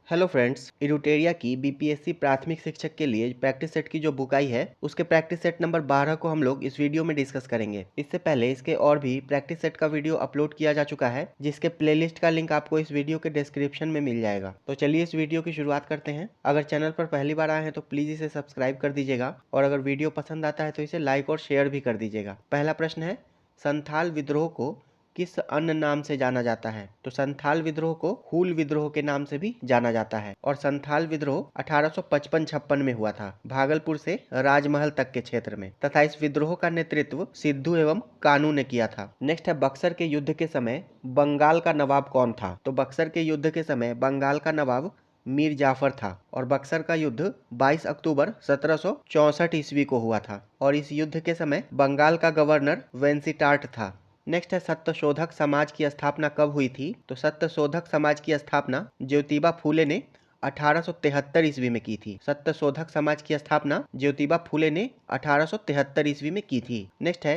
Hello friends, इरुटेरिया की BPSC प्राथमिक शिक्षक के लिए प्रैक्टिस सेट की जो बुक आई है उसके प्रैक्टिस सेट नंबर 12 को हम लोग इस वीडियो में डिस्कस करेंगे। इससे पहले इसके और भी प्रैक्टिस सेट का वीडियो अपलोड किया जा चुका है, जिसके प्लेलिस्ट का लिंक आपको इस वीडियो के डिस्क्रिप्शन में मिल जाएगा। तो चलिए इस वीडियो की शुरुआत करते हैं। अगर चैनल पर पहली बार आए हैं तो प्लीज इसे सब्सक्राइब कर दीजिएगा और अगर वीडियो पसंद आता है तो इसे लाइक और शेयर भी कर दीजिएगा। पहला प्रश्न है, संथाल विद्रोह को किस अन्य नाम से जाना जाता है? तो संथाल विद्रोह को हूल विद्रोह के नाम से भी जाना जाता है और संथाल विद्रोह 1855-56 में हुआ था, भागलपुर से राजमहल तक के क्षेत्र में, तथा इस विद्रोह का नेतृत्व सिद्धू एवं कानू ने किया था। नेक्स्ट है, बक्सर के युद्ध के समय बंगाल का नवाब कौन था? तो बक्सर के युद्ध के समय बंगाल का नवाब मीर जाफर था और बक्सर का युद्ध 22 अक्टूबर 1764 ईस्वी को हुआ था और इस युद्ध के समय बंगाल का गवर्नर वेंसीटार्ट था। नेक्स्ट है, सत्यशोधक समाज की स्थापना कब हुई थी? तो सत्यशोधक समाज की स्थापना ज्योतिबा फूले ने 1873 ईस्वी में की थी। सत्यशोधक समाज की स्थापना ज्योतिबा फूले ने 1873 ईस्वी में की थी। नेक्स्ट है,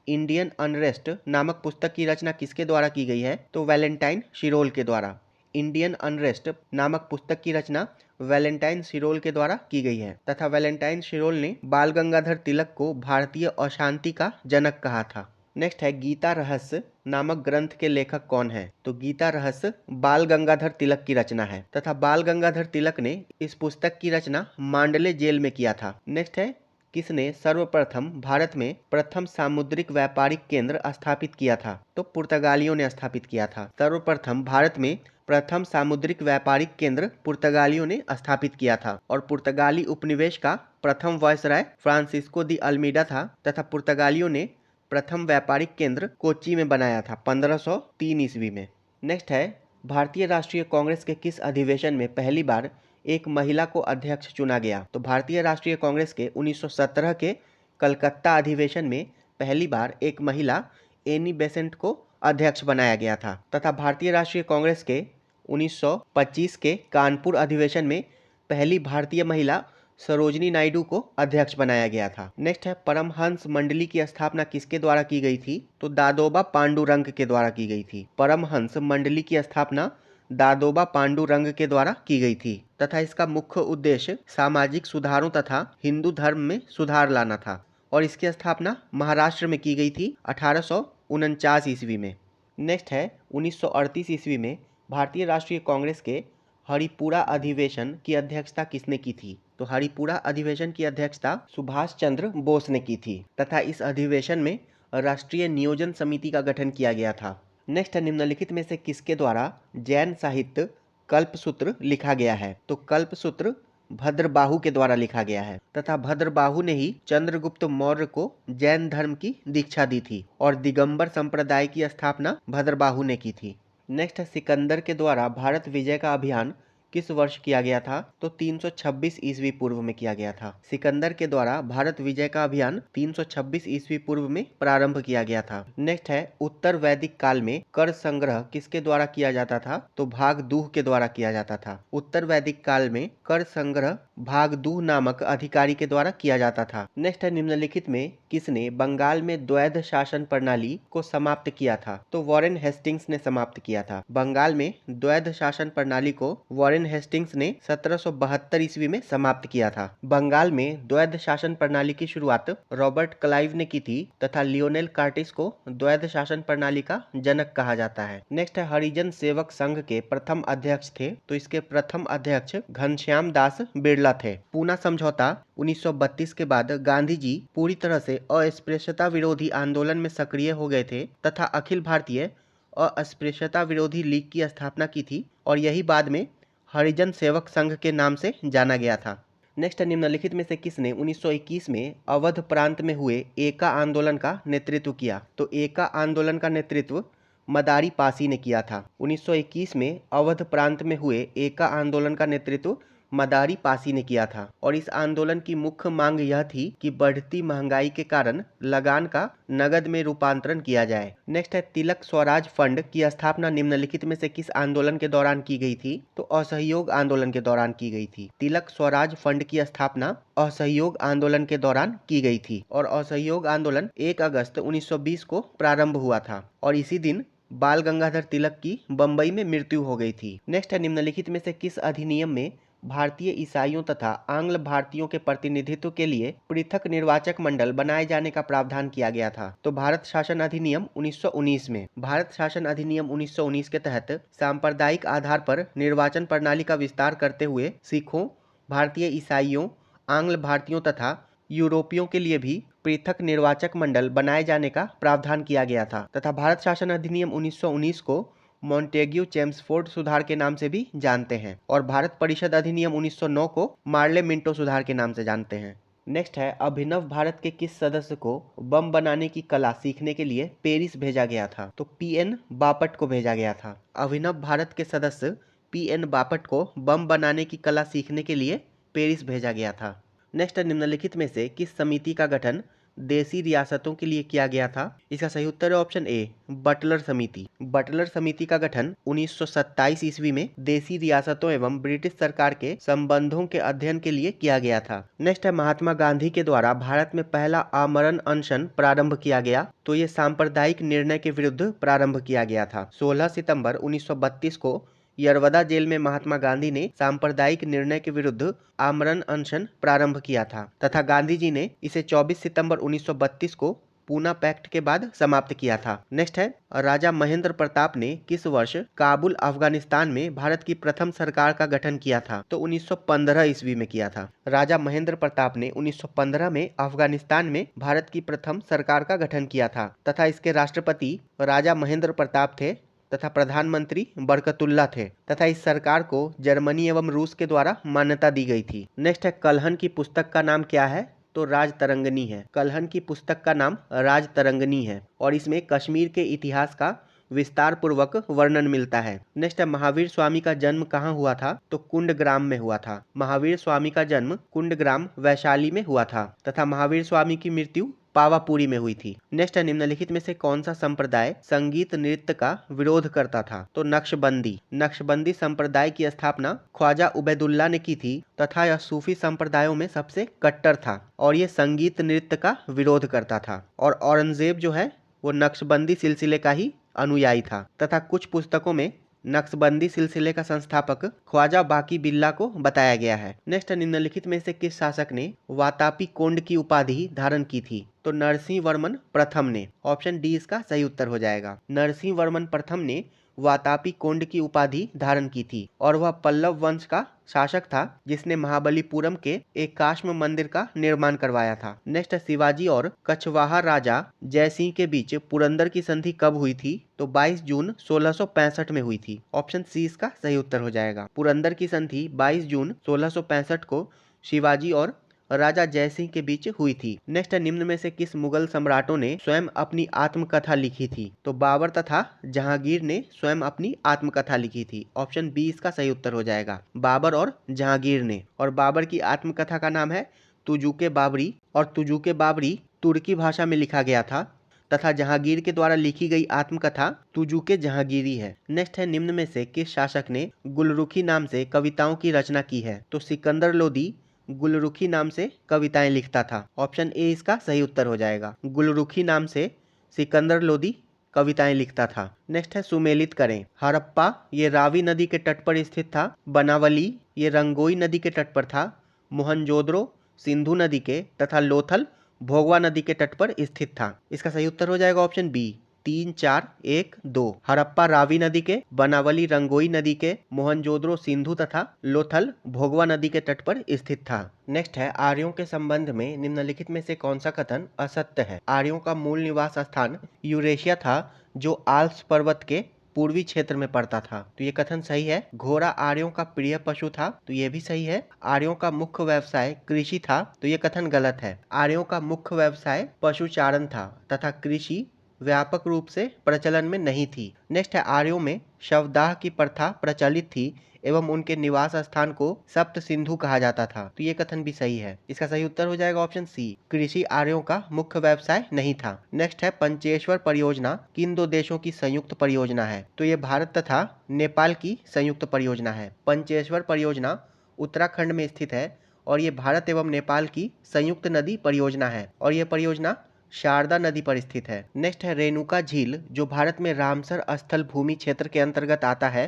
इंडियन अनरेस्ट नामक पुस्तक की रचना किसके द्वारा की गई है? तो वैलेंटाइन शिरोल के द्वारा। इंडियन अनरेस्ट नामक पुस्तक की रचना वैलेंटाइन शिरोल के द्वारा की गई है तथा वैलेंटाइन शिरोल ने बाल गंगाधर तिलक को भारतीय अशांति का जनक कहा था। नेक्स्ट है, गीता रहस्य नामक ग्रंथ के लेखक कौन है? तो गीता रहस्य बाल गंगाधर तिलक की रचना है तथा बाल गंगाधर तिलक ने इस पुस्तक की रचना मांडले जेल में किया था। नेक्स्ट है, किसने सर्वप्रथम भारत में प्रथम सामुद्रिक व्यापारिक केंद्र स्थापित किया था? तो पुर्तगालियों ने स्थापित किया था। सर्वप्रथम भारत में प्रथम सामुद्रिक व्यापारिक केंद्र पुर्तगालियों ने स्थापित किया था और पुर्तगाली उपनिवेश का प्रथम वायसराय फ्रांसिस्को दी अल्मीडा था तथा पुर्तगालियों ने प्रथम व्यापारिक केंद्र कोच्चि में बनाया था 1503 ईस्वी में। नेक्स्ट है, भारतीय राष्ट्रीय कांग्रेस के किस अधिवेशन में पहली बार एक महिला को अध्यक्ष चुना गया? तो भारतीय राष्ट्रीय कांग्रेस के 1917 के कलकत्ता अधिवेशन में पहली बार एक महिला एनी बेसेंट को अध्यक्ष बनाया गया था तथा भारतीय राष्ट्रीय कांग्रेस के 1925 के कानपुर अधिवेशन में पहली भारतीय महिला सरोजनी नायडू को अध्यक्ष बनाया गया था। नेक्स्ट है, परमहंस मंडली की स्थापना किसके द्वारा की गई थी? तो दादोबा पांडुरंग के द्वारा की गई थी। परमहंस मंडली की स्थापना दादोबा पांडुरंग के द्वारा की गई थी तथा इसका मुख्य उद्देश्य सामाजिक सुधारों तथा हिंदू धर्म में सुधार लाना था और इसकी स्थापना महाराष्ट्र में की गई थी 1849 ईस्वी में। नेक्स्ट है, 1938 ईस्वी में भारतीय राष्ट्रीय कांग्रेस के हरिपुरा अधिवेशन की अध्यक्षता किसने की थी? तो हरिपुरा अधिवेशन की अध्यक्षता सुभाष चंद्र बोस ने की थी तथा इस अधिवेशन में राष्ट्रीय नियोजन समिति का गठन किया गया था। नेक्स्ट है, निम्नलिखित में से किसके द्वारा जैन साहित्य कल्पसूत्र लिखा गया है? तो कल्पसूत्र भद्रबाहु के द्वारा लिखा गया है तथा भद्रबाहु ने ही चंद्रगुप्त मौर्य को जैन धर्म की दीक्षा दी थी और दिगंबर संप्रदाय की स्थापना भद्रबाहु ने की थी। नेक्स्ट है, सिकंदर के द्वारा भारत विजय का अभियान किस वर्ष किया गया था? तो 326 ईस्वी पूर्व में किया गया था। सिकंदर के द्वारा भारत विजय का अभियान 326 ईस्वी पूर्व में प्रारंभ किया गया था। नेक्स्ट है, उत्तर वैदिक काल में कर संग्रह किसके द्वारा किया जाता था? तो भागदूह के द्वारा किया जाता था। उत्तर वैदिक काल में कर संग्रह भागदूह नामक अधिकारी के द्वारा किया जाता था। नेक्स्ट है, निम्नलिखित में किसने बंगाल में द्वैध शासन प्रणाली को समाप्त किया था? तो वॉरेन हेस्टिंग्स ने समाप्त किया था। बंगाल में द्वैध शासन प्रणाली को वॉरेन हेस्टिंग्स ने 1772 ईस्वी में समाप्त किया था। बंगाल में द्वैध शासन प्रणाली की शुरुआत रॉबर्ट क्लाइव ने की थी तथा लियोनेल कार्टिस को द्वैध शासन प्रणाली का जनक कहा जाता है। नेक्स्ट है, हरिजन सेवक संघ के प्रथम अध्यक्ष थे? तो इसके प्रथम अध्यक्ष घनश्याम दास बिरला थे। पूना समझौता 1932 के बाद गांधी जी पूरी तरह से अस्पृश्यता विरोधी आंदोलन में सक्रिय हो गए थे तथा अखिल भारतीय अस्पृश्यता विरोधी लीग की स्थापना की थी और यही बाद में हरिजन सेवक संघ के नाम से जाना गया था। नेक्स्ट, निम्नलिखित में से किसने 1921 में अवध प्रांत में हुए एका आंदोलन का नेतृत्व किया? तो एका आंदोलन का नेतृत्व मदारी पासी ने किया था। 1921 में अवध प्रांत में हुए एका आंदोलन का नेतृत्व मदारी पासी ने किया था और इस आंदोलन की मुख्य मांग यह थी कि बढ़ती महंगाई के कारण लगान का नगद में रूपांतरण किया जाए। नेक्स्ट है, तिलक स्वराज फंड की स्थापना निम्नलिखित में से किस आंदोलन के दौरान की गई थी? तो असहयोग आंदोलन के दौरान की गई थी। तिलक स्वराज फंड की स्थापना असहयोग आंदोलन के दौरान की गई थी और असहयोग आंदोलन 1 अगस्त 1920 को प्रारंभ हुआ था और इसी दिन बाल गंगाधर तिलक की बंबई में मृत्यु हो गई थी। नेक्स्ट है, निम्नलिखित में से किस अधिनियम में भारतीय ईसाइयों तथा आंग्ल भारतीयों के प्रतिनिधित्व के लिए पृथक निर्वाचक मंडल बनाए जाने का प्रावधान किया गया था? तो भारत शासन अधिनियम 1919 में। भारत शासन अधिनियम 1919 के तहत सांप्रदायिक आधार पर निर्वाचन प्रणाली का विस्तार करते हुए सिखों, भारतीय ईसाइयों, आंग्ल भारतीयों तथा यूरोपियों के लिए भी पृथक निर्वाचक मंडल बनाए जाने का प्रावधान किया गया था तथा भारत शासन अधिनियम 1919 को मॉन्टेग्यू चेम्सफोर्ड सुधार के नाम से भी जानते हैं और भारत परिषद अधिनियम 1909 को मार्ले मिंटो सुधार के नाम से जानते हैं। नेक्स्ट है, अभिनव भारत के किस सदस्य को बम बनाने की कला सीखने के लिए पेरिस भेजा गया था? तो पीएन बापट को भेजा गया था। अभिनव भारत के सदस्य पीएन बापट को बम बनाने की कला सीखने के लिए पेरिस भेजा गया था। नेक्स्ट, निम्नलिखित में से किस समिति का गठन देशी रियासतों के लिए किया गया था? इसका सही उत्तर है ऑप्शन ए, बटलर समिति। बटलर समिति का गठन 1927 ईस्वी में देशी रियासतों एवं ब्रिटिश सरकार के संबंधों के अध्ययन के लिए किया गया था। नेक्स्ट है, महात्मा गांधी के द्वारा भारत में पहला आमरण अनशन प्रारंभ किया गया, तो ये सांप्रदायिक निर्णय के विरुद्ध प्रारंभ किया गया था। 16 सितंबर 1932 को यरवदा जेल में महात्मा गांधी ने सांप्रदायिक निर्णय के विरुद्ध आमरण अनशन प्रारंभ किया था तथा गांधी जी ने इसे 24 सितंबर 1932 को पूना पैक्ट के बाद समाप्त किया था। नेक्स्ट है, राजा महेंद्र प्रताप ने किस वर्ष काबुल अफगानिस्तान में भारत की प्रथम सरकार का गठन किया था? तो 1915 ईस्वी में किया था। राजा महेंद्र प्रताप ने 1915 में अफगानिस्तान में भारत की प्रथम सरकार का गठन किया था तथा इसके राष्ट्रपति राजा महेंद्र प्रताप थे तथा प्रधानमंत्री बरकतुल्ला थे तथा इस सरकार को जर्मनी एवं रूस के द्वारा मान्यता दी गई थी। नेक्स्ट है, कल्हन की पुस्तक का नाम क्या है? तो राजतरंगिणी है। कल्हन की पुस्तक का नाम राजतरंगिणी है और इसमें कश्मीर के इतिहास का विस्तार पूर्वक वर्णन मिलता है। नेक्स्ट है, महावीर स्वामी का जन्म कहाँ हुआ था? तो कुंडग्राम में हुआ था। महावीर स्वामी का जन्म कुंडग्राम वैशाली में हुआ था तथा महावीर स्वामी की मृत्यु पावापुरी में हुई थी। नेक्स्ट है, निम्नलिखित में से कौन सा संप्रदाय संगीत नृत्य का विरोध करता था? तो नक्शबंदी। नक्शबंदी संप्रदाय की स्थापना ख्वाजा उबैदुल्ला ने की थी तथा यह सूफी संप्रदायों में सबसे कट्टर था और ये संगीत नृत्य का विरोध करता था और औरंगजेब जो है वो नक्शबंदी सिलसिले का ही अनुयायी था तथा कुछ पुस्तकों में नक्शबंदी सिलसिले का संस्थापक ख्वाजा बाकी बिल्ला को बताया गया है। नेक्स्ट, निम्नलिखित में से किस शासक ने वातापी कोंड की उपाधि धारण की थी? तो नरसिंह वर्मन प्रथम ने। ऑप्शन डी इसका सही उत्तर हो जाएगा। नरसिंह वर्मन प्रथम ने वातापी कोंड की उपाधि धारण की थी और वह पल्लव वंश का शासक था जिसने महाबलीपुरम के एक काश्म मंदिर का निर्माण करवाया था। नेक्स्ट, शिवाजी और कछवाहा राजा जयसिंह के बीच पुरंदर की संधि कब हुई थी? तो 22 जून 1665 में हुई थी। ऑप्शन सी इसका सही उत्तर हो जाएगा। पुरंदर की संधि 22 जून 1665 को शिवाजी और राजा जयसिंह के बीच हुई थी। नेक्स्ट, निम्न में से किस मुगल सम्राटों ने स्वयं अपनी आत्मकथा लिखी थी? तो बाबर तथा जहांगीर ने स्वयं अपनी आत्मकथा लिखी थी। ऑप्शन बी इसका सही उत्तर हो जाएगा। बाबर और जहांगीर ने। और बाबर की आत्मकथा का नाम है तुजुके बाबरी और तुजुके बाबरी तुर्की भाषा में लिखा गया था तथा जहांगीर के द्वारा लिखी गई आत्मकथा तुजुके जहांगीरी है। नेक्स्ट है, निम्न में से किस शासक ने गुलरुखी नाम से कविताओं की रचना की है? तो सिकंदर लोदी गुलरुखी नाम से कविताएं लिखता था। ऑप्शन ए इसका सही उत्तर हो जाएगा। गुलरुखी नाम से सिकंदर लोदी कविताएं लिखता था। नेक्स्ट है, सुमेलित करें। हड़प्पा ये रावी नदी के तट पर स्थित था। बनावली ये रंगोई नदी के तट पर था। मोहनजोदड़ो सिंधु नदी के तथा लोथल भोगवा नदी के तट पर स्थित था। इसका सही उत्तर हो जाएगा ऑप्शन बी, 3, 4, 1, 2। हड़प्पा रावी नदी के, बनावली रंगोई नदी के, मोहनजोदड़ो सिंधु तथा लोथल भोगवा नदी के तट पर स्थित था। नेक्स्ट है, आर्यों के संबंध में निम्नलिखित में से कौन सा कथन असत्य है? आर्यों का मूल निवास स्थान यूरेशिया था जो आल्प्स पर्वत के पूर्वी क्षेत्र में पड़ता था। तो ये कथन सही है। घोड़ा आर्यों का प्रिय पशु था, तो ये भी सही है। आर्यों का मुख्य व्यवसाय कृषि था, तो ये कथन गलत है। आर्यों का मुख्य व्यवसाय पशुचारण था तथा कृषि व्यापक रूप से प्रचलन में नहीं थी। नेक्स्ट है, आर्यों में शवदाह की प्रथा प्रचलित थी एवं उनके निवास स्थान को सप्त सिंधु कहा जाता था। तो ये कथन भी सही है। इसका सही उत्तर हो जाएगा ऑप्शन सी, कृषि आर्यों का मुख्य व्यवसाय नहीं था। नेक्स्ट है, पंचेश्वर परियोजना किन दो देशों की संयुक्त परियोजना है? तो ये भारत तथा नेपाल की संयुक्त परियोजना है। पंचेश्वर परियोजना उत्तराखंड में स्थित है और ये भारत एवं नेपाल की संयुक्त नदी परियोजना है और ये परियोजना शारदा नदी पर स्थित है। नेक्स्ट है रेणुका झील जो भारत में रामसर स्थल भूमि क्षेत्र के अंतर्गत आता है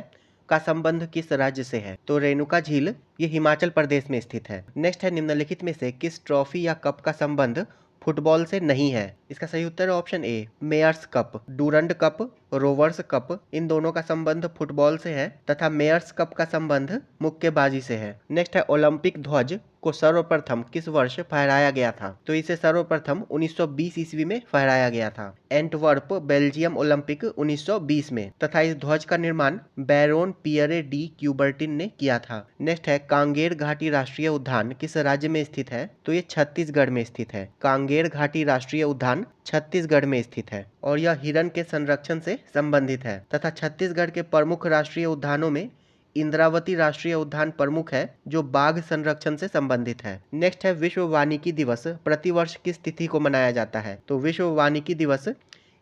का संबंध किस राज्य से है? तो रेणुका झील ये हिमाचल प्रदेश में स्थित है। नेक्स्ट है निम्नलिखित में से किस ट्रॉफी या कप का संबंध फुटबॉल से नहीं है? इसका सही उत्तर है option A Mayers cup. Durand cup, Rovers cup, इन दोनों का संबंध फुटबॉल से है तथा मेयर्स कप का संबंध मुक्केबाजी से है। नेक्स्ट है ओलंपिक ध्वज को सर्वप्रथम किस वर्ष फहराया गया था? तो इसे सर्वप्रथम 1920 ईस्वी में फहराया गया था एंटवर्प बेल्जियम ओलंपिक 1920 में तथा इस ध्वज का निर्माण बैरोन पियरे डी क्यूबर्टिन ने किया था। नेक्स्ट है कांगेर घाटी राष्ट्रीय उद्यान किस राज्य में स्थित है? तो ये छत्तीसगढ़ में स्थित है। कांगेर घाटी राष्ट्रीय उद्यान छत्तीसगढ़ में स्थित है और यह हिरण के संरक्षण से संबंधित है तथा छत्तीसगढ़ के प्रमुख राष्ट्रीय उद्यानों में इंद्रावती राष्ट्रीय उद्यान प्रमुख है जो बाघ संरक्षण से संबंधित है। नेक्स्ट है विश्व वानिकी दिवस प्रतिवर्ष किस तिथि को मनाया जाता है? तो विश्व वानिकी दिवस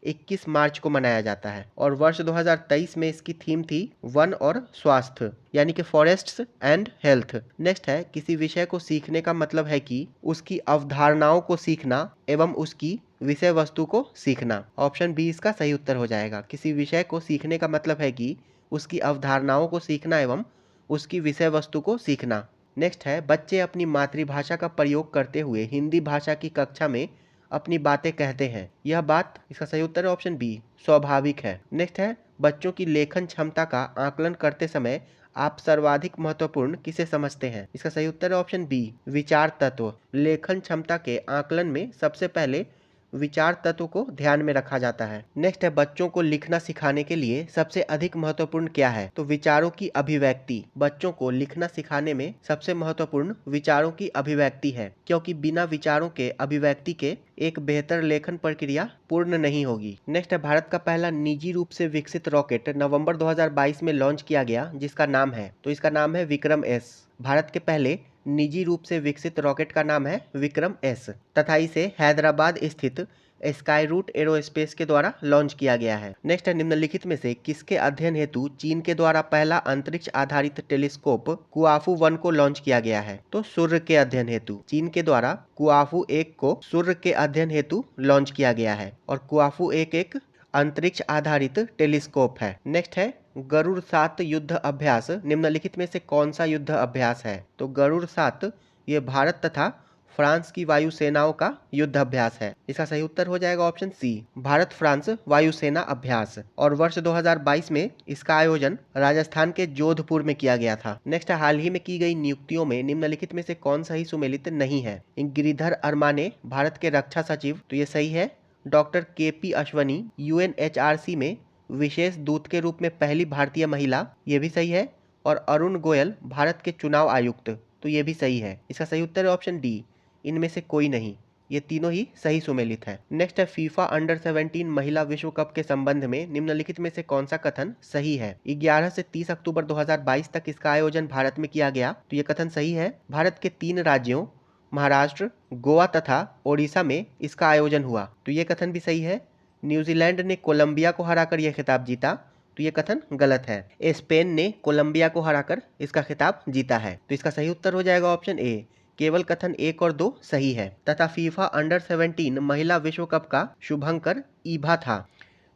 21 मार्च को मनाया जाता है और वर्ष 2023 में इसकी थीम थी वन और स्वास्थ्य यानी कि फॉरेस्ट्स एंड हेल्थ। नेक्स्ट है किसी विषय को सीखने का मतलब है कि उसकी अवधारणाओं को सीखना एवं उसकी विषय वस्तु को सीखना। ऑप्शन बी इसका सही उत्तर हो जाएगा। किसी विषय को सीखने का मतलब है कि उसकी अवधारणाओं को सीखना एवं उसकी विषय वस्तु को सीखना। नेक्स्ट है बच्चे अपनी मातृभाषा का प्रयोग करते हुए हिंदी भाषा की कक्षा में अपनी बातें कहते हैं। यह बात इसका सही उत्तर है ऑप्शन बी स्वाभाविक है। नेक्स्ट है बच्चों की लेखन क्षमता का आकलन करते समय आप सर्वाधिक महत्वपूर्ण किसे समझते हैं? इसका सही उत्तर है ऑप्शन बी विचार तत्व। लेखन क्षमता के आकलन में सबसे पहले विचार तत्व को ध्यान में रखा जाता है। नेक्स्ट है बच्चों को लिखना सिखाने के लिए सबसे अधिक महत्वपूर्ण क्या है? तो विचारों की अभिव्यक्ति। बच्चों को लिखना सिखाने में सबसे महत्वपूर्ण विचारों की अभिव्यक्ति है क्योंकि बिना विचारों के अभिव्यक्ति के एक बेहतर लेखन प्रक्रिया पूर्ण नहीं होगी। नेक्स्ट है भारत का पहला निजी रूप से विकसित रॉकेट नवंबर 2022 में लॉन्च किया गया जिसका नाम है? तो इसका नाम है विक्रम एस। भारत के पहले निजी रूप से विकसित रॉकेट का नाम है विक्रम एस तथा इसे हैदराबाद स्थित स्काई रूट एरोस्पेस के द्वारा लॉन्च किया गया है। नेक्स्ट है निम्नलिखित में से किसके अध्ययन हेतु चीन के द्वारा पहला अंतरिक्ष आधारित टेलीस्कोप कुआफू 1 को लॉन्च किया गया है? तो सूर्य के अध्ययन हेतु चीन के द्वारा कुआफू 1 को सूर्य के अध्ययन हेतु लॉन्च किया गया है और कुआफू 1 एक अंतरिक्ष आधारित टेलीस्कोप है। नेक्स्ट है गरुड़ 7 युद्ध अभ्यास निम्नलिखित में से कौन सा युद्ध अभ्यास है? तो गरुड़ 7 ये भारत तथा फ्रांस की वायुसेनाओं का युद्ध अभ्यास है। इसका सही उत्तर हो जाएगा ऑप्शन सी भारत फ्रांस वायुसेना अभ्यास और वर्ष 2022 में इसका आयोजन राजस्थान के जोधपुर में किया गया था। नेक्स्ट हाल ही में की गई नियुक्तियों में निम्नलिखित में से कौन सा ही सुमेलित नहीं है? गिरिधर अरमाने भारत के रक्षा सचिव, तो ये सही है। डॉक्टर केपी अश्वनी यूएनएचआरसी में विशेष दूत के रूप में पहली भारतीय महिला, ये भी सही है। और अरुण गोयल भारत के चुनाव आयुक्त, तो ये भी सही है। इसका सही उत्तर है ऑप्शन डी इनमें से कोई नहीं, ये तीनों ही सही सुमेलित है। नेक्स्ट है फीफा अंडर 17 महिला विश्व कप के संबंध में निम्नलिखित में से कौन सा कथन सही है? 11 से 30 अक्टूबर 2022 तक इसका आयोजन भारत में किया गया, तो ये कथन सही है। भारत के 3 राज्यों महाराष्ट्र, गोवा तथा ओडिशा में इसका आयोजन हुआ, तो ये कथन भी सही है। न्यूजीलैंड ने कोलंबिया को हराकर यह खिताब जीता, तो ये कथन गलत है। स्पेन ने कोलंबिया को हराकर इसका खिताब जीता है, तो इसका सही उत्तर हो जाएगा ऑप्शन ए केवल कथन 1 और 2 सही है। तथा फीफा अंडर 17 महिला विश्व कप का शुभंकर ईभा था।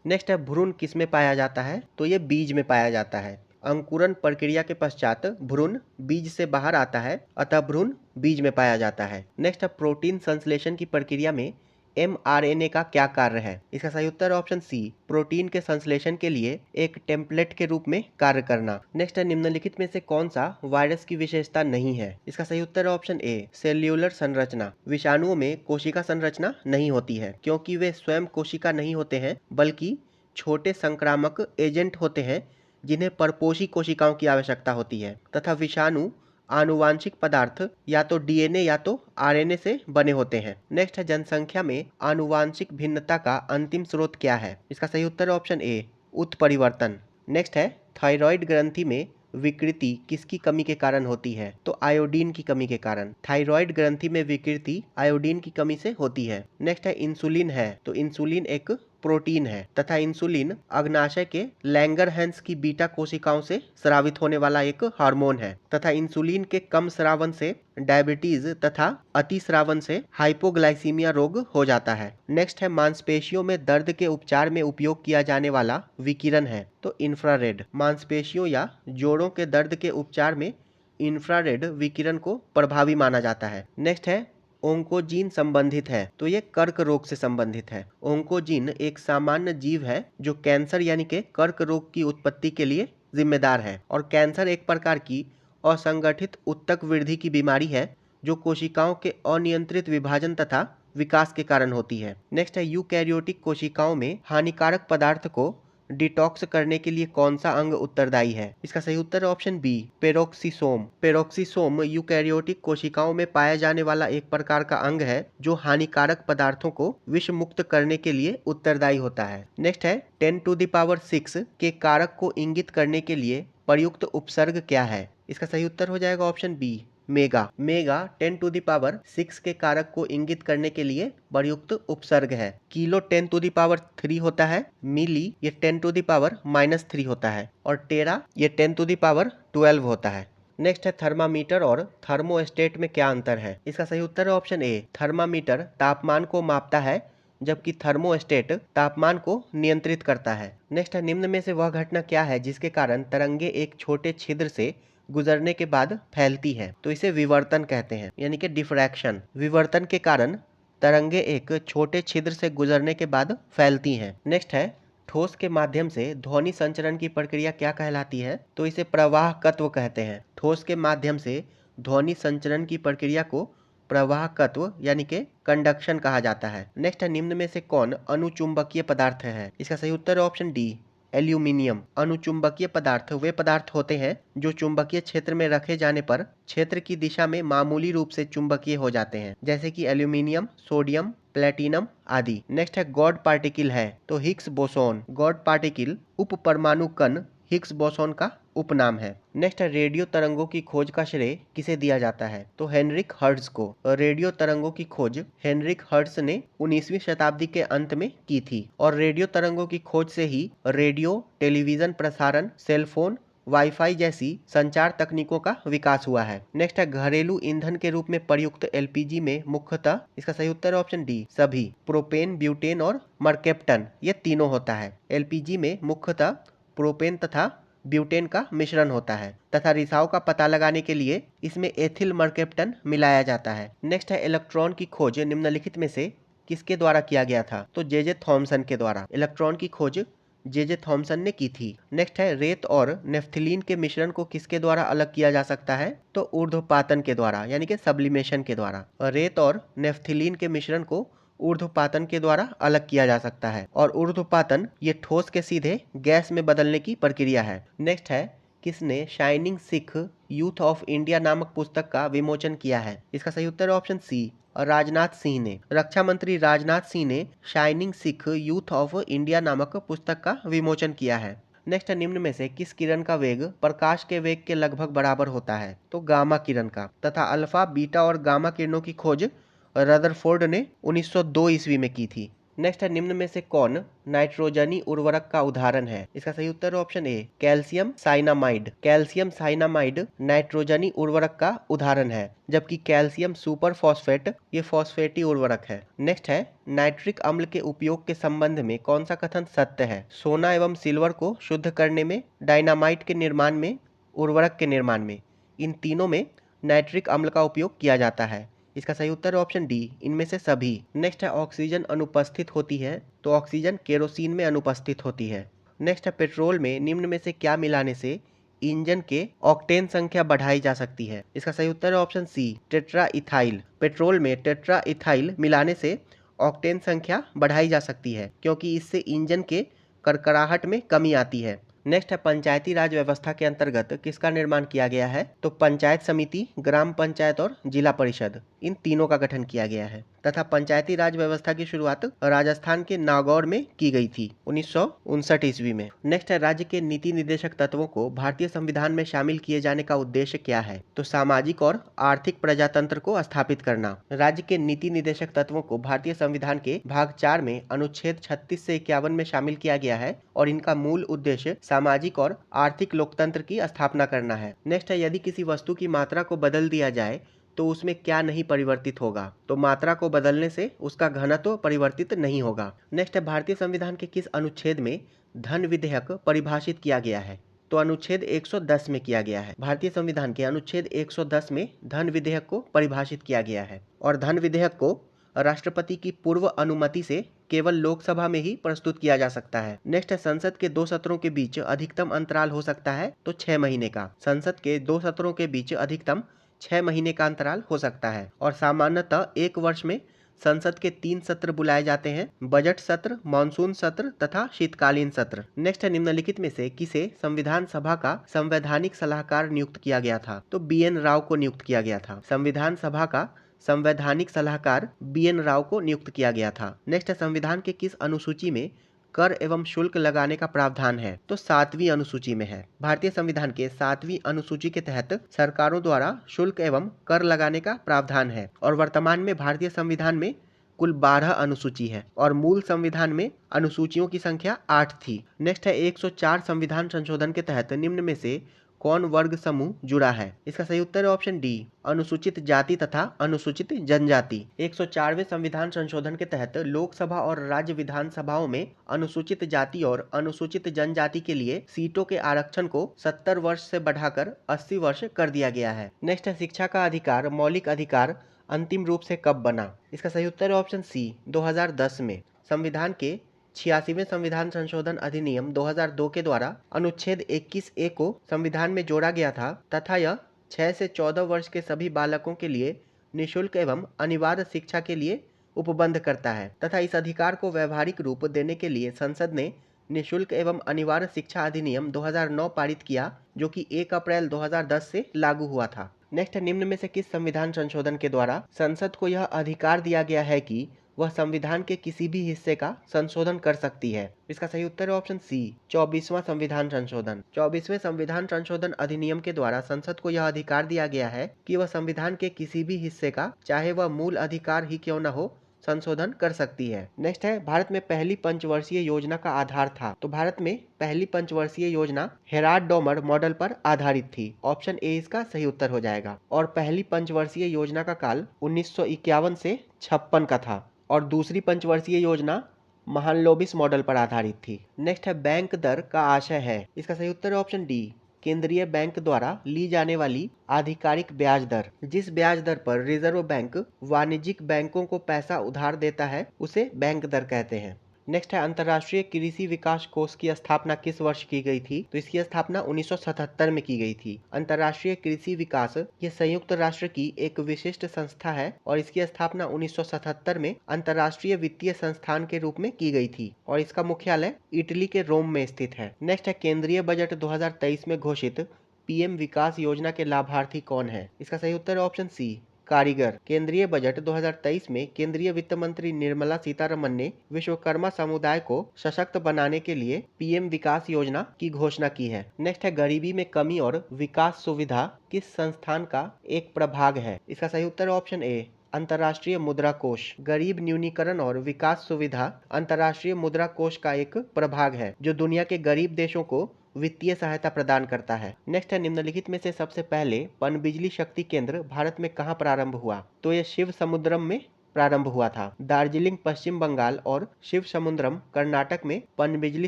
नेक्स्ट है भ्रूण किस में पाया जाता है? तो ये बीज में पाया जाता है। अंकुरन प्रक्रिया के पश्चात भ्रूण बीज से बाहर आता है, अतः भ्रूण बीज में पाया जाता है। नेक्स्ट है प्रोटीन संश्लेषण की प्रक्रिया में mRNA का क्या कार्य है? इसका सही उत्तर ऑप्शन सी प्रोटीन के संश्लेषण के लिए एक टेम्पलेट के रूप में कार्य करना। नेक्स्ट है निम्नलिखित में से कौन सा वायरस की विशेषता नहीं है? इसका सही उत्तर है ऑप्शन ए सेल्यूलर संरचना। विषाणुओं में कोशिका संरचना नहीं होती है क्योंकि वे स्वयं कोशिका नहीं होते हैं बल्कि छोटे संक्रामक एजेंट होते हैं जिन्हें परपोषी कोशिकाओं की आवश्यकता होती है। तथा विषाणु आनुवांशिक पदार्थ या तो डीएनए या तो आरएनए से बने होते हैं। नेक्स्ट है जनसंख्या में आनुवांशिक भिन्नता का अंतिम स्रोत क्या है? इसका सही उत्तर है ऑप्शन ए उत्परिवर्तन। नेक्स्ट है थायराइड ग्रंथि में विकृति किसकी कमी के कारण होती है? तो आयोडीन की कमी के कारण। थायराइड ग्रंथि में विकृति आयोडीन की कमी से होती है। नेक्स्ट है इंसुलिन है, तो इंसुलिन एक प्रोटीन है तथा इंसुलिन अग्नाशय के लैंगरहैंस की बीटा कोशिकाओं से स्रावित होने वाला एक हार्मोन है तथा इंसुलिन के कम स्रावन से डायबिटीज तथा अतिस्रावन से हाइपोग्लाइसीमिया रोग हो जाता है। नेक्स्ट है मांसपेशियों में दर्द के उपचार में उपयोग किया जाने वाला विकिरण है तो इंफ्रारेड। मांसपेशियों या जोड़ों के दर्द के उपचार में इंफ्रारेड विकिरण को प्रभावी माना जाता है। नेक्स्ट है ओंकोजीन संबंधित है तो ये कर्क रोग से संबंधित है। ओंकोजीन एक सामान्य जीव है जो कैंसर यानी कि कर्क रोग की उत्पत्ति के लिए जिम्मेदार है और कैंसर एक प्रकार की असंगठित उत्तक वृद्धि की बीमारी है जो कोशिकाओं के अनियंत्रित विभाजन तथा विकास के कारण होती है। नेक्स्ट है यूकैरियोटिक कोशिकाओं में हानिकारक पदार्थ को डिटॉक्स करने के लिए कौन सा अंग उत्तरदायी है? इसका सही उत्तर है option B, peroxisome. Peroxisome eukaryotic कोशिकाओं में पाया जाने वाला एक प्रकार का अंग है जो हानिकारक पदार्थों को विष मुक्त करने के लिए उत्तरदायी होता है। नेक्स्ट है 10⁶ के कारक को इंगित करने के लिए प्रयुक्त उपसर्ग क्या है? इसका सही उत्तर हो जाएगा ऑप्शन बी, मेगा। मेगा 10⁶ के कारक को इंगित करने के लिए प्रयुक्त उपसर्ग है। किलो 10⁻³ होता है, मिली ये 10⁻³ होता है और टेरा ये 10⁻12 होता है। नेक्स्ट है थर्मामीटर और थर्मोस्टेट में क्या अंतर है? इसका सही उत्तर है ऑप्शन ए, थर्मामीटर तापमान को मापता है जबकि थर्मोस्टेट तापमान को नियंत्रित करता है। नेक्स्ट है निम्न में से वह घटना क्या है जिसके कारण तरंगे एक छोटे छिद्र से गुजरने के बाद फैलती है? तो इसे विवर्तन कहते हैं यानी कि डिफ्रैक्शन। विवर्तन के कारण तरंगे एक छोटे छिद्र से गुजरने के बाद फैलती हैं। नेक्स्ट है ठोस के माध्यम से ध्वनि संचरण की प्रक्रिया क्या कहलाती है? तो इसे प्रवाहकत्व कहते हैं। ठोस के माध्यम से ध्वनि संचरण की प्रक्रिया को प्रवाहकत्व यानी कि कंडक्शन कहा जाता है। नेक्स्ट है निम्न में से कौन अनुचुंबकीय पदार्थ है? इसका सही उत्तर है ऑप्शन डी, एल्यूमिनियम। अनुचुंबकीय पदार्थ वे पदार्थ होते हैं जो चुंबकीय क्षेत्र में रखे जाने पर क्षेत्र की दिशा में मामूली रूप से चुंबकीय हो जाते हैं, जैसे कि एल्यूमिनियम, सोडियम, प्लेटिनम आदि। नेक्स्ट है गॉड पार्टिकल है तो हिग्स बोसोन। गॉड पार्टिकल उप परमाणु कण हिग्स बोसोन का उपनाम है। नेक्स्ट है रेडियो तरंगों की खोज का श्रेय किसे दिया जाता है? तो हेनरिक हर्ट्ज को। रेडियो तरंगों की खोज हेनरिक हर्ट्ज ने 19वीं शताब्दी के अंत में की थी और रेडियो तरंगों की खोज से ही रेडियो, टेलीविजन प्रसारण, सेलफोन, वाईफाई जैसी संचार तकनीकों का विकास हुआ है। नेक्स्ट है घरेलू ईंधन के रूप में प्रयुक्त एलपीजी में मुख्यतः, इसका सही उत्तर है ऑप्शन डी, सभी प्रोपेन, ब्यूटेन और मर्केप्टन ये तीनों होता है। एलपीजी में मुख्यतः प्रोपेन तथा ब्यूटेन का मिश्रण होता है तथा रिसाव का पता लगाने के लिए इसमें एथिल मर्केप्टन मिलाया जाता है। नेक्स्ट है इलेक्ट्रॉन की खोज निम्नलिखित में से किसके द्वारा किया गया था? तो जे थॉमसन के द्वारा। इलेक्ट्रॉन की खोज जे थॉमसन ने की थी। नेक्स्ट है रेत और नेफ्थलीन के मिश्रण को किसके द्वारा अलग किया जा सकता है? तो ऊर्ध्वपातन के द्वारा यानी कि सब्लिमेशन के द्वारा। रेत और नेफ्थलीन के मिश्रण को ऊर्ध्वपातन के द्वारा अलग किया जा सकता है और ऊर्ध्वपातन ये ठोस के सीधे गैस में बदलने की प्रक्रिया है। नेक्स्ट है किसने shining Sikh youth of India नामक पुस्तक का विमोचन किया है? इसका सही उत्तर है ऑप्शन सी, और राजनाथ सिंह ने। रक्षा मंत्री राजनाथ सिंह ने shining Sikh youth of India नामक पुस्तक का विमोचन किया है। नेक्स्ट निम्न में से किस किरण का वेग प्रकाश के वेग के लगभग बराबर होता है? तो गामा किरण का। तथा अल्फा, बीटा और गामा किरणों की खोज रदरफोर्ड ने 1902 ईस्वी में की थी। नेक्स्ट है निम्न में से कौन नाइट्रोजनी उर्वरक का उदाहरण है? इसका सही उत्तर है option A, calcium cyanamide. Calcium cyanamide नाइट्रोजनी उर्वरक का उदाहरण है, जबकि कैल्शियम सुपर फॉस्फेट ये फॉस्फेटी उर्वरक है। नेक्स्ट है नाइट्रिक अम्ल के उपयोग के संबंध में कौन सा कथन सत्य है? सोना एवं सिल्वर को शुद्ध करने में, डायनामाइट के निर्माण में, उर्वरक के निर्माण में, इन तीनों में नाइट्रिक अम्ल का उपयोग किया जाता है। इसका सही उत्तर है ऑप्शन डी, इनमें से सभी। नेक्स्ट है ऑक्सीजन अनुपस्थित होती है तो ऑक्सीजन केरोसिन में अनुपस्थित होती है। नेक्स्ट है पेट्रोल में निम्न में से क्या मिलाने से इंजन के ऑक्टेन संख्या बढ़ाई जा सकती है? इसका सही उत्तर है option C, tetra ethyl. Petrol में टेट्रा इथाइल मिलाने से ऑक्टेन संख्या बढ़ाई जा सकती है क्योंकि इससे इंजन के करकराहट में कमी आती है। नेक्स्ट है पंचायती राज व्यवस्था के अंतर्गत किसका निर्माण किया गया है? तो पंचायत समिति, ग्राम पंचायत और जिला परिषद। इन तीनों का गठन किया गया है तथा पंचायती राज व्यवस्था की शुरुआत राजस्थान के नागौर में की गई थी 1959 ईस्वी में। नेक्स्ट है, राज्य के नीति निर्देशक तत्वों को भारतीय संविधान में शामिल किए जाने का उद्देश्य क्या है? तो सामाजिक और आर्थिक प्रजातंत्र को स्थापित करना। राज्य के नीति निर्देशक तत्वों को भारतीय संविधान के भाग 4 में अनुच्छेद 36 से 51 में शामिल किया गया है और इनका मूल उद्देश्य सामाजिक और आर्थिक लोकतंत्र की स्थापना करना है। नेक्स्ट है, यदि किसी वस्तु की मात्रा को बदल दिया जाए तो उसमें क्या नहीं परिवर्तित होगा? तो मात्रा को बदलने से उसका घनत्व परिवर्तित नहीं होगा। नेक्स्ट है, भारतीय संविधान के किस अनुच्छेद में धन विधेयक परिभाषित किया गया है? तो अनुच्छेद 110 में किया गया है। भारतीय संविधान के अनुच्छेद 110 में धन विधेयक को परिभाषित किया गया है और धन विधेयक को राष्ट्रपति की पूर्व अनुमति से केवल लोकसभा में ही प्रस्तुत किया जा सकता है। नेक्स्ट है, संसद के 2 सत्रों के बीच अधिकतम अंतराल हो सकता है तो 6 महीने का। संसद के 2 सत्रों के बीच अधिकतम 6 महीने का अंतराल हो सकता है और सामान्यतः 1 वर्ष में संसद के 3 सत्र बुलाए जाते हैं, बजट सत्र, मानसून सत्र तथा शीतकालीन सत्र। नेक्स्ट है, निम्नलिखित में से किसे संविधान सभा का संवैधानिक सलाहकार नियुक्त किया गया था? तो BN राव को नियुक्त किया गया था। संविधान सभा का संवैधानिक सलाहकार BN राव को नियुक्त किया गया था। नेक्स्ट है, संविधान के किस अनुसूची में कर एवं शुल्क लगाने का प्रावधान है? तो 7वीं अनुसूची में है। भारतीय संविधान के 7वीं अनुसूची के तहत सरकारों द्वारा शुल्क एवं कर लगाने का प्रावधान है और वर्तमान में भारतीय संविधान में कुल 12 अनुसूची है और मूल संविधान में अनुसूचियों की संख्या 8 थी। नेक्स्ट है, 104 संविधान संशोधन के तहत निम्न में से कौन वर्ग समूह जुड़ा है? इसका सही उत्तर है ऑप्शन डी, अनुसूचित जाति तथा अनुसूचित जनजाति। 104वें संविधान संशोधन के तहत लोकसभा और राज्य विधानसभाओं में अनुसूचित जाति और अनुसूचित जनजाति के लिए सीटों के आरक्षण को 70 वर्ष से बढ़ाकर 80 वर्ष कर दिया गया है। नेक्स्ट है, शिक्षा का अधिकार मौलिक अधिकार अंतिम रूप से कब बना? इसका सही उत्तर है ऑप्शन सी, 2010 में। संविधान के 86वें संविधान संशोधन अधिनियम 2002 के द्वारा अनुच्छेद 21A को संविधान में जोड़ा गया था तथा यह 6 से 14 वर्ष के सभी बालकों के लिए निःशुल्क एवं अनिवार्य शिक्षा के लिए उपबंध करता है तथा इस अधिकार को व्यवहारिक रूप देने के लिए संसद ने निःशुल्क एवं अनिवार्य शिक्षा अधिनियम 2009 पारित किया, जो कि 1 अप्रैल 2010 से लागू हुआ था। नेक्स्ट, निम्न में से किस संविधान संशोधन के द्वारा संसद को यह अधिकार दिया गया है कि वह संविधान के किसी भी हिस्से का संशोधन कर सकती है? इसका सही उत्तर है ऑप्शन सी, 24वां संविधान संशोधन। 24वें संविधान संशोधन अधिनियम के द्वारा संसद को यह अधिकार दिया गया है कि वह संविधान के किसी भी हिस्से का, चाहे वह मूल अधिकार ही क्यों न हो, संशोधन कर सकती है। नेक्स्ट है, भारत में पहली पंचवर्षीय योजना का आधार था? तो भारत में पहली पंचवर्षीय योजना हेराल्ड डॉमर मॉडल पर आधारित थी। ऑप्शन ए इसका सही उत्तर हो जाएगा। और पहली पंचवर्षीय योजना का काल 1951 से 56 का था और दूसरी पंचवर्षीय योजना महालनोबिस मॉडल पर आधारित थी। नेक्स्ट है, बैंक दर का आशय है? इसका सही उत्तर है ऑप्शन डी, केंद्रीय बैंक द्वारा ली जाने वाली आधिकारिक ब्याज दर। जिस ब्याज दर पर रिजर्व बैंक वाणिज्यिक बैंकों को पैसा उधार देता है उसे बैंक दर कहते हैं। नेक्स्ट है, अंतर्राष्ट्रीय कृषि विकास कोष की स्थापना किस वर्ष की गई थी? तो इसकी स्थापना 1977 में की गई थी। अंतर्राष्ट्रीय कृषि विकास ये संयुक्त राष्ट्र की एक विशिष्ट संस्था है और इसकी स्थापना 1977 में अंतर्राष्ट्रीय वित्तीय संस्थान के रूप में की गई थी और इसका मुख्यालय इटली के रोम में स्थित है। नेक्स्ट है, केंद्रीय बजट 2023 में घोषित PM विकास योजना के लाभार्थी कौन है? इसका सही उत्तर है ऑप्शन सी, कारीगर। केंद्रीय बजट 2023 में केंद्रीय वित्त मंत्री निर्मला सीतारमन ने विश्वकर्मा समुदाय को सशक्त बनाने के लिए PM विकास योजना की घोषणा की है। नेक्स्ट है, गरीबी में कमी और विकास सुविधा किस संस्थान का एक प्रभाग है? इसका सही उत्तर ऑप्शन ए, अंतर्राष्ट्रीय मुद्रा कोष। गरीब न्यूनीकरण और विकास सुविधा अंतर्राष्ट्रीय मुद्रा कोष का एक प्रभाग है जो दुनिया के गरीब देशों को वित्तीय सहायता प्रदान करता है। नेक्स्ट है, निम्नलिखित में से सबसे पहले पनबिजली शक्ति केंद्र भारत में कहाँ प्रारंभ हुआ? तो यह शिव समुद्रम में प्रारंभ हुआ था। दार्जिलिंग पश्चिम बंगाल और शिव समुद्रम कर्नाटक में पनबिजली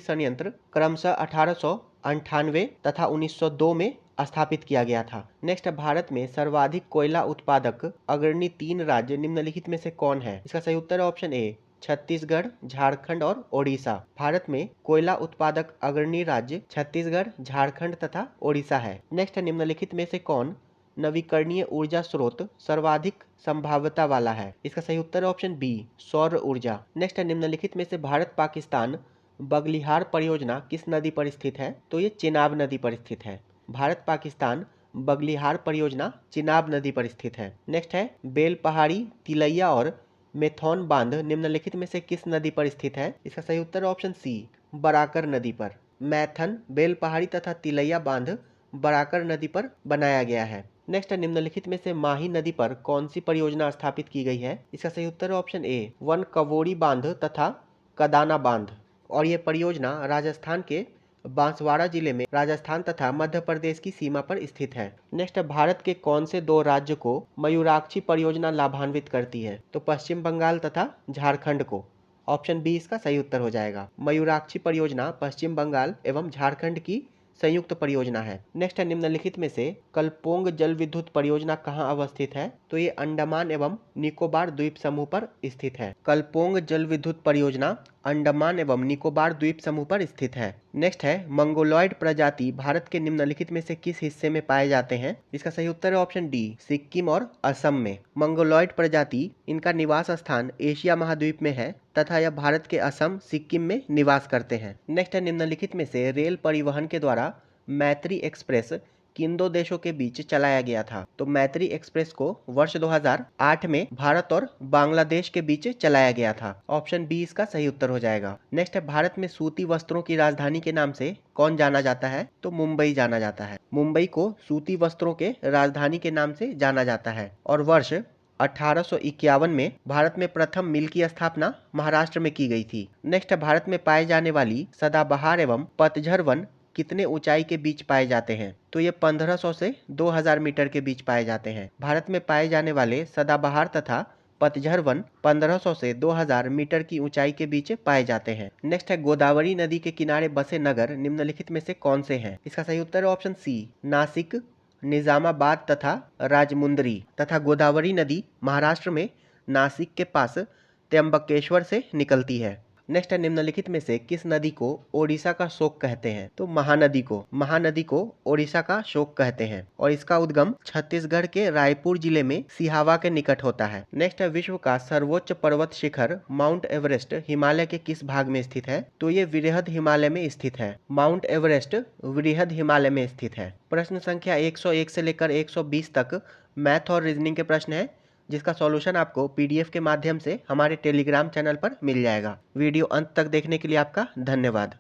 संयंत्र क्रमशः 1898 तथा 1902 में स्थापित किया गया था। नेक्स्ट, भारत में सर्वाधिक कोयला उत्पादक अग्रणी 3 राज्य निम्नलिखित में से कौन है? इसका सही उत्तर है ऑप्शन ए, छत्तीसगढ़, झारखंड और ओडिशा। भारत में कोयला उत्पादक अग्रणी राज्य छत्तीसगढ़, झारखंड तथा ओडिशा है। नेक्स्ट, निम्नलिखित में से कौन नवीकरणीय ऊर्जा स्रोत सर्वाधिक संभाव्यता वाला है? इसका सही उत्तर है ऑप्शन बी, सौर ऊर्जा। नेक्स्ट, निम्नलिखित में से भारत पाकिस्तान बगलिहार परियोजना किस नदी पर स्थित है? तो ये चेनाब नदी पर स्थित है। भारत पाकिस्तान बगलिहार परियोजना चिनाब नदी पर स्थित है। नेक्स्ट है बेल पहाड़ी, तिलैया और मेथौन बांध निम्नलिखित में से किस नदी पर स्थित है? इसका सही उत्तर ऑप्शन सी, बराकर नदी पर। मैथन, बेल पहाड़ी तथा तिलैया बांध बराकर नदी पर बनाया गया है। नेक्स्ट है निम्नलिखित में से माही नदी पर कौन सी परियोजना स्थापित की गई है? इसका सही उत्तर ऑप्शन ए, वन कवोड़ी बांध तथा कदाना बांध। और ये परियोजना राजस्थान के बांसवाड़ा जिले में राजस्थान तथा मध्य प्रदेश की सीमा पर स्थित है। नेक्स्ट है भारत के कौन से दो राज्य को मयूराक्षी परियोजना लाभान्वित करती है? तो पश्चिम बंगाल तथा झारखंड को। ऑप्शन बी इसका सही उत्तर हो जाएगा। मयूराक्षी परियोजना पश्चिम बंगाल एवं झारखंड की संयुक्त परियोजना है। नेक्स्ट है निम्नलिखित में से कलपोंग जल विद्युत परियोजना कहाँ अवस्थित है? तो ये अंडमान एवं निकोबार द्वीप समूह पर स्थित है। कलपोंग जल विद्युत परियोजना अंडमान एवं निकोबार द्वीप समूह पर स्थित है। नेक्स्ट है मंगोलॉयड प्रजाति भारत के निम्नलिखित में से किस हिस्से में पाए जाते हैं? इसका सही उत्तर है ऑप्शन डी, सिक्किम और असम में। मंगोलॉयड प्रजाति इनका निवास स्थान एशिया महाद्वीप में है तथा यह भारत के असम, सिक्किम में निवास करते हैं। नेक्स्ट है निम्नलिखित में से रेल परिवहन के द्वारा मैत्री एक्सप्रेस किन दो देशों के बीच चलाया गया था? तो मैत्री एक्सप्रेस को वर्ष 2008 में भारत और बांग्लादेश के बीच चलाया गया था। ऑप्शन बी इसका सही उत्तर हो जाएगा। नेक्स्ट है भारत में सूती वस्त्रों की राजधानी के नाम से कौन जाना जाता है? तो मुंबई जाना जाता है। मुंबई को सूती वस्त्रों के राजधानी के नाम से जाना जाता है। और वर्ष 1851 में भारत में प्रथम मिल की स्थापना महाराष्ट्र में की गई थी। नेक्स्ट है भारत में पाए जाने वाली सदाबहार एवं पतझर वन कितने ऊंचाई के बीच पाए जाते हैं? तो ये 1500 से 2000 मीटर के बीच पाए जाते हैं। भारत में पाए जाने वाले सदाबहार तथा पतझर वन 1500 से 2000 मीटर की ऊंचाई के बीच पाए जाते हैं। नेक्स्ट है गोदावरी नदी के किनारे बसे नगर निम्नलिखित में से कौन से हैं? इसका सही उत्तर है ऑप्शन सी, नासिक, निजामाबाद तथा राजमुंदरी। तथा गोदावरी नदी महाराष्ट्र में नासिक के पास त्र्यंबकेश्वर से निकलती है। नेक्स्ट है निम्नलिखित में से किस नदी को ओडिशा का शोक कहते हैं? तो महानदी को। महानदी को ओडिशा का शोक कहते हैं और इसका उद्गम छत्तीसगढ़ के रायपुर जिले में सिहावा के निकट होता है। नेक्स्ट है विश्व का सर्वोच्च पर्वत शिखर माउंट एवरेस्ट हिमालय के किस भाग में स्थित है? तो ये वृहद हिमालय में स्थित है। माउंट एवरेस्ट वृहद हिमालय में स्थित है। प्रश्न संख्या 101 से लेकर 120 तक मैथ और रीजनिंग के प्रश्न है, जिसका सॉल्यूशन आपको पीडीएफ के माध्यम से हमारे टेलीग्राम चैनल पर मिल जाएगा। वीडियो अंत तक देखने के लिए आपका धन्यवाद।